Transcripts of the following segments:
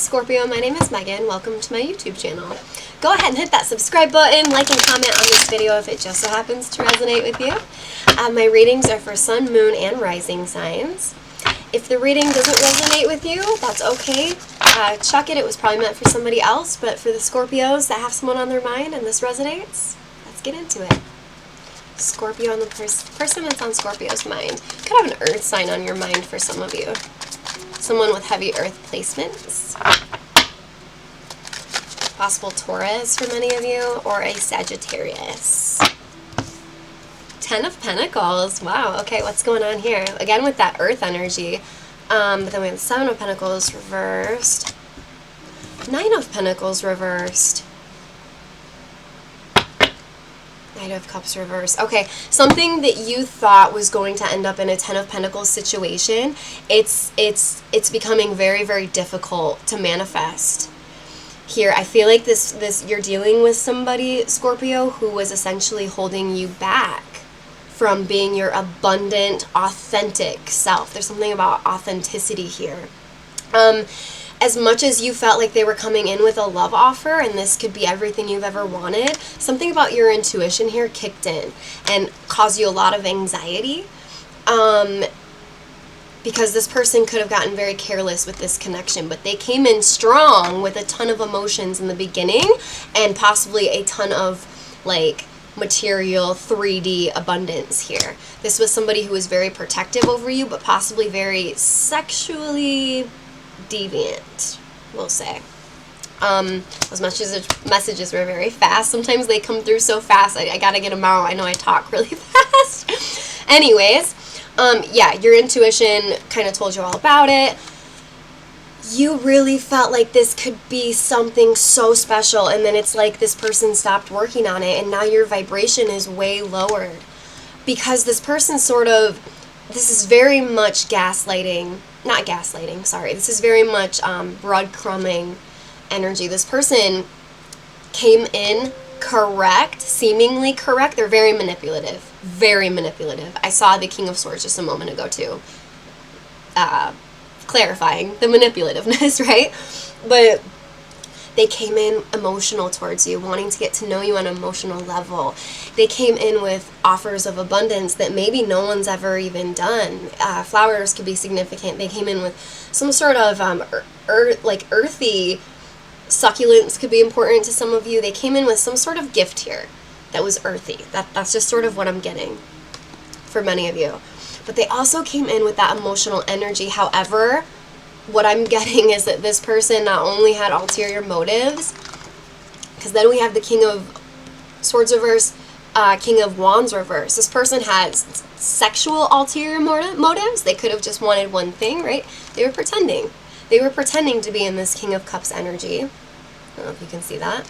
Scorpio, my name is Megan. Welcome to my YouTube channel. Go ahead and hit that subscribe button, like and comment on this video if it just so happens to resonate with you. My readings are for sun, moon, and rising signs. If the reading doesn't resonate with you, that's okay. Chuck it, it was probably meant for somebody else, but for the Scorpios that have someone on their mind and this resonates, let's get into it. Scorpio and the person that's on Scorpio's mind. Could have an earth sign on your mind for some of you. Someone with heavy earth placements. Possible Taurus for many of you, or a Sagittarius. 10 of Pentacles. Wow, okay, what's going on here? Again with that earth energy. But then we have 7 of Pentacles reversed. 9 of Pentacles reversed. Knight of Cups reversed. Okay, something that you thought was going to end up in a 10 of Pentacles situation, it's becoming very, very difficult to manifest. Here, I feel like this you're dealing with somebody, Scorpio, who was essentially holding you back from being your abundant, authentic self. There's something about authenticity here. As much as you felt like they were coming in with a love offer and this could be everything you've ever wanted, something about your intuition here kicked in and caused you a lot of anxiety. Because this person could have gotten very careless with this connection, but they came in strong with a ton of emotions in the beginning and possibly a ton of like material 3D abundance here. This was somebody who was very protective over you, but possibly very sexually deviant, we'll say. As much as the messages were very fast, sometimes they come through so fast, I gotta get them out. I know I talk really fast. Anyways, yeah, your intuition kind of told you all about it. You really felt like this could be something so special, and then it's like this person stopped working on it, and now your vibration is way lower. Because this person this is very much gaslighting. Not gaslighting, sorry. This is very much breadcrumbing energy. This person came in correct, seemingly correct. They're very manipulative. Very manipulative. I saw the King of Swords just a moment ago too. Clarifying the manipulativeness, right? But they came in emotional towards you, wanting to get to know you on an emotional level. They came in with offers of abundance that maybe no one's ever even done. Flowers could be significant. They came in with some sort of earthy succulents could be important to some of you. They came in with some sort of gift here that was earthy. That's just sort of what I'm getting for many of you. But they also came in with that emotional energy. However, what I'm getting is that this person not only had ulterior motives, because then we have the King of Swords reverse, King of Wands reverse. This person has sexual ulterior motives. They could have just wanted one thing, right? They were pretending. They were pretending to be in this King of Cups energy. I don't know if you can see that.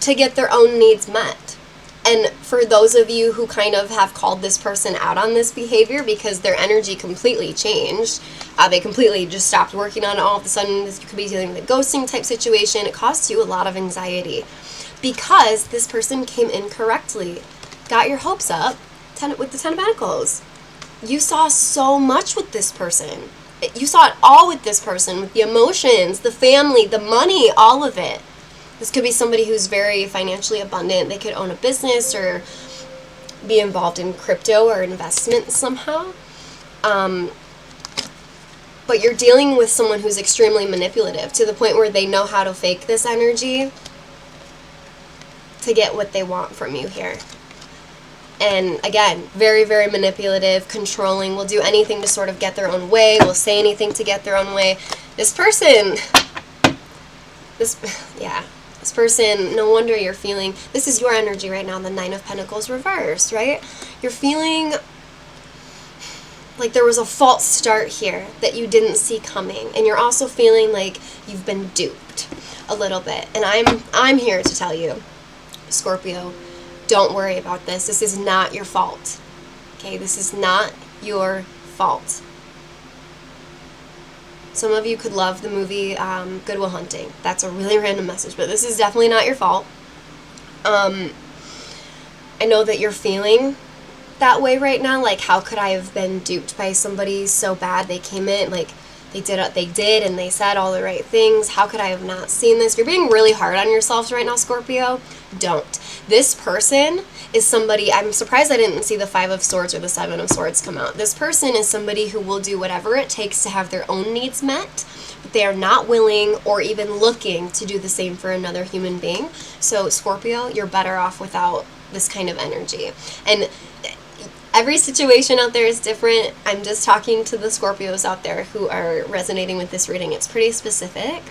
To get their own needs met. And for those of you who kind of have called this person out on this behavior because their energy completely changed, they completely just stopped working on it all of a sudden, this could be dealing with a ghosting type situation. It caused you a lot of anxiety because this person came in correctly, got your hopes up with the 10 of Pentacles. You saw so much with this person. You saw it all with this person, with the emotions, the family, the money, all of it. This could be somebody who's very financially abundant. They could own a business or be involved in crypto or investment somehow. But you're dealing with someone who's extremely manipulative to the point where they know how to fake this energy to get what they want from you here. And again, very, very manipulative, controlling, will do anything to sort of get their own way, will say anything to get their own way. This person, this person, no wonder you're feeling, this is your energy right now, the 9 of Pentacles reversed, right? You're feeling like there was a false start here that you didn't see coming. And you're also feeling like you've been duped a little bit. And I'm here to tell you, Scorpio, don't worry about this. This is not your fault. Okay, this is not your fault. Some of you could love the movie Good Will Hunting. That's a really random message, but this is definitely not your fault. I know that you're feeling that way right now, like how could I have been duped by somebody so bad? They came in, like They did, and they said all the right things. How could I have not seen this? If you're being really hard on yourselves right now, Scorpio, don't. This person is somebody, I'm surprised I didn't see the 5 of Swords or the 7 of Swords come out. This person is somebody who will do whatever it takes to have their own needs met, but they are not willing or even looking to do the same for another human being. So Scorpio, you're better off without this kind of energy. And every situation out there is different. I'm just talking to the Scorpios out there who are resonating with this reading. It's pretty specific.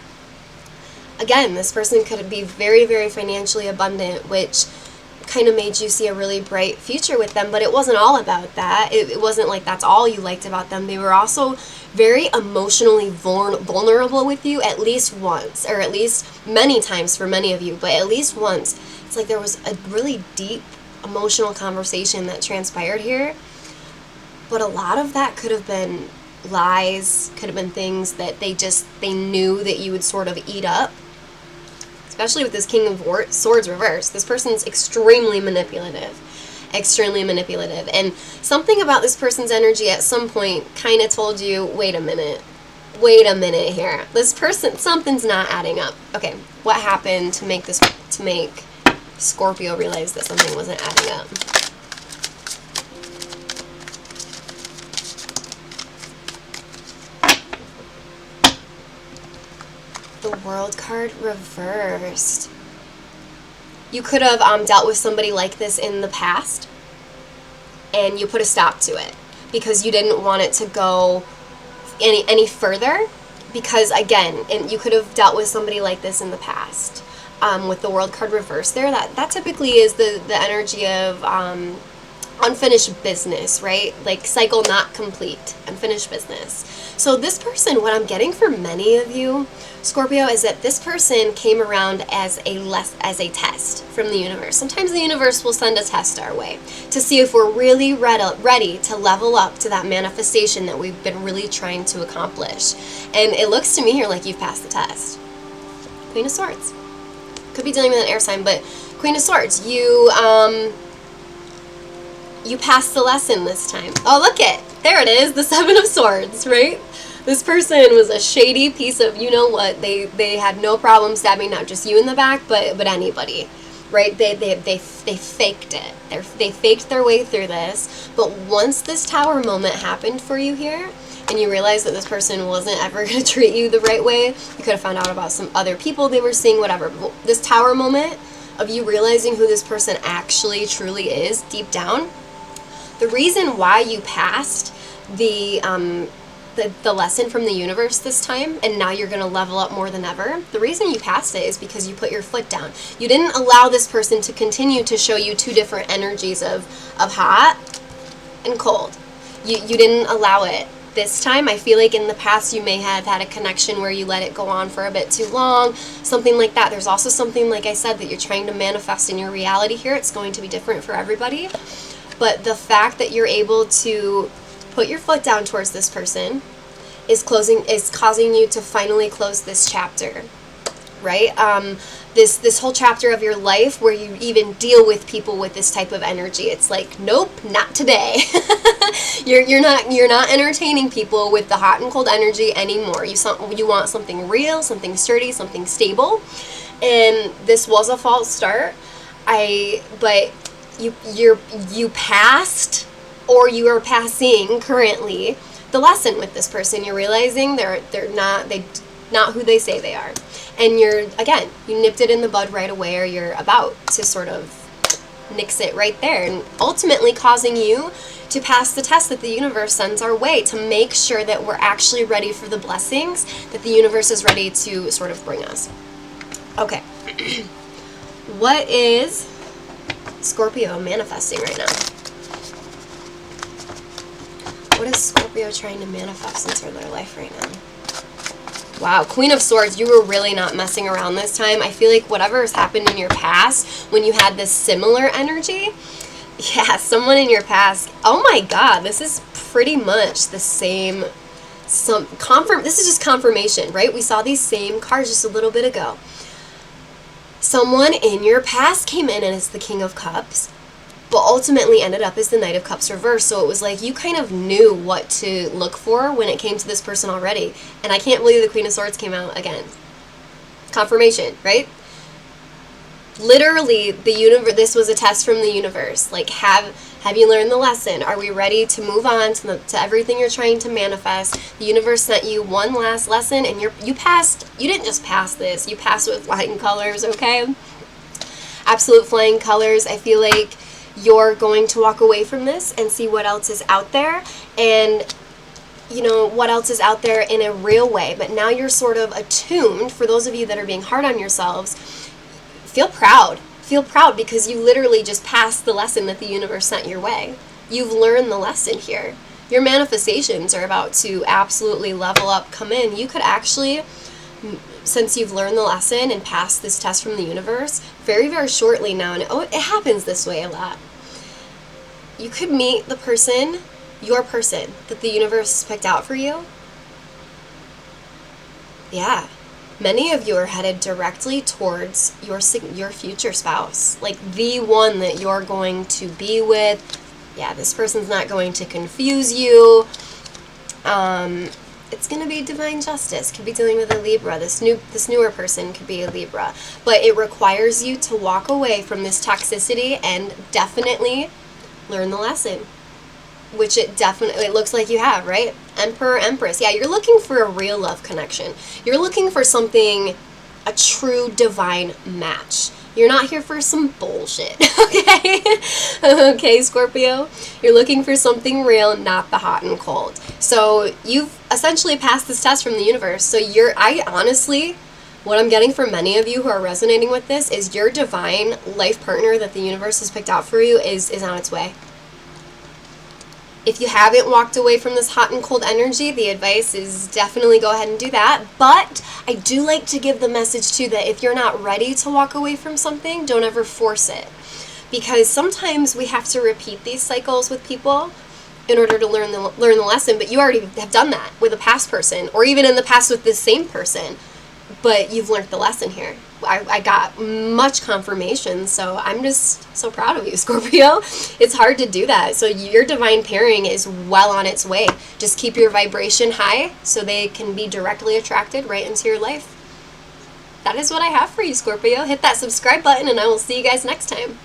Again, this person could be very, very financially abundant, which kind of made you see a really bright future with them, but it wasn't all about that. It wasn't like that's all you liked about them. They were also very emotionally vulnerable with you at least once, or at least many times for many of you, but at least once. It's like there was a really deep emotional conversation that transpired here, but a lot of that could have been lies, could have been things that they knew that you would sort of eat up. Especially with this King of Swords reverse, this person's extremely manipulative, and something about this person's energy at some point kind of told you, wait a minute here, this person, something's not adding up. Okay, what happened to make Scorpio realized that something wasn't adding up? The World card reversed. You could have dealt with somebody like this in the past, and you put a stop to it because you didn't want it to go any further. Because again, and you could have dealt with somebody like this in the past. With the World card reversed there, that typically is the energy of unfinished business, right? Like cycle not complete, unfinished business. So this person, what I'm getting for many of you, Scorpio, is that this person came around as a test from the universe. Sometimes the universe will send a test our way to see if we're really ready to level up to that manifestation that we've been really trying to accomplish. And it looks to me here like you've passed the test. Queen of Swords. Could be dealing with an air sign, but Queen of Swords, you passed the lesson this time. Oh, look it. There it is, the 7 of Swords, right? This person was a shady piece of, you know what, they had no problem stabbing not just you in the back, but anybody, right? They faked it. They faked their way through this, but once this Tower moment happened for you here, and you realized that this person wasn't ever going to treat you the right way, you could have found out about some other people they were seeing, whatever. But this Tower moment of you realizing who this person actually truly is deep down, the reason why you passed the lesson from the universe this time, and now you're going to level up more than ever, the reason you passed it is because you put your foot down. You didn't allow this person to continue to show you 2 different energies of hot and cold. You didn't allow it. This time, I feel like in the past you may have had a connection where you let it go on for a bit too long, something like that. There's also something, like I said, that you're trying to manifest in your reality here. It's going to be different for everybody. But the fact that you're able to put your foot down towards this person is causing you to finally close this chapter, right? This whole chapter of your life where you even deal with people with this type of energy. It's like, nope, not today. You're not entertaining people with the hot and cold energy anymore. You want something real, something sturdy, something stable. And this was a false start. But you passed, or you are passing currently the lesson with this person. You're realizing they're not who they say they are. And you nipped it in the bud right away, or you're about to sort of nix it right there, and ultimately causing you to pass the test that the universe sends our way to make sure that we're actually ready for the blessings that the universe is ready to sort of bring us. Okay. What is Scorpio manifesting right now? What is Scorpio trying to manifest into their life right now? Wow, Queen of Swords, you were really not messing around this time. I feel like whatever has happened in your past when you had this similar energy, yeah, someone in your past, oh my God, this is pretty much the same, this is just confirmation, right? We saw these same cards just a little bit ago. Someone in your past came in and it's the King of Cups. but ultimately ended up as the Knight of Cups reversed. So it was like you kind of knew what to look for when it came to this person already. And I can't believe the Queen of Swords came out again. Confirmation, right? Literally, the universe. This was a test from the universe. Like, have you learned the lesson? Are we ready to move on to everything you're trying to manifest? The universe sent you one last lesson, and you passed. You didn't just pass this. You passed with flying colors. Okay, absolute flying colors. I feel like you're going to walk away from this and see what else is out there, and you know what else is out there in a real way. But now you're sort of attuned. For those of you that are being hard on yourselves, feel proud. Feel proud because you literally just passed the lesson that the universe sent your way. You've learned the lesson here. Your manifestations are about to absolutely level up, come in. You could actually, since you've learned the lesson and passed this test from the universe, very, very shortly now, and it happens this way a lot, you could meet the person, your person, that the universe picked out for you. Yeah. Many of you are headed directly towards your future spouse, like the one that you're going to be with. Yeah, this person's not going to confuse you. It's going to be divine justice. Could be dealing with a Libra. This newer person could be a Libra, but it requires you to walk away from this toxicity and definitely learn the lesson. Which it looks like you have, right? Emperor, Empress. Yeah, you're looking for a real love connection. You're looking for something, a true divine match. You're not here for some bullshit, okay? Okay, Scorpio? You're looking for something real, not the hot and cold. So you've essentially passed this test from the universe. So I honestly, what I'm getting from many of you who are resonating with this is your divine life partner that the universe has picked out for you is on its way. If you haven't walked away from this hot and cold energy, the advice is definitely go ahead and do that. But I do like to give the message too that if you're not ready to walk away from something, don't ever force it. Because sometimes we have to repeat these cycles with people in order to learn the lesson, but you already have done that with a past person, or even in the past with this same person, but you've learned the lesson here. I got much confirmation, so I'm just so proud of you, Scorpio. It's hard to do that. So your divine pairing is well on its way. Just keep your vibration high so they can be directly attracted right into your life. That is what I have for you, Scorpio. Hit that subscribe button, and I will see you guys next time.